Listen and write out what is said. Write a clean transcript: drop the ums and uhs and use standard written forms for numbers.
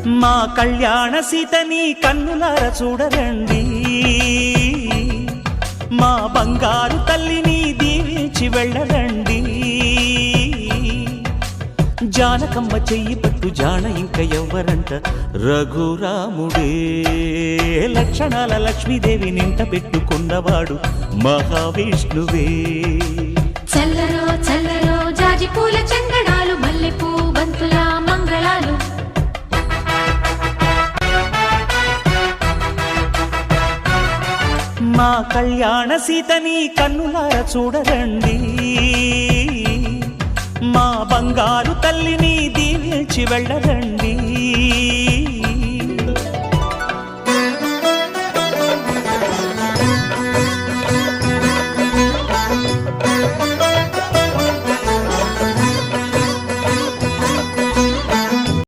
మా కళ్యాణ సీతని కన్నులార చూడరండి, మా బంగారు తల్లిని దీవించి వెళ్ళరండి. జానకమ్మ చెయ్యి పట్టు జాన ఇంక ఎవ్వరంట, రఘురాముడే. లక్షణాల లక్ష్మీదేవి నింట పెట్టుకున్నవాడు మహావిష్ణువే. చల్లరో చల్లరో జాజి పూల చందనాలు, మల్లెపూ బంతుల మంగళాలు. మా కళ్యాణ సీతని కన్నులార చూడరండి, మా బంగారు తల్లిని దీవించి వెళ్ళరండి.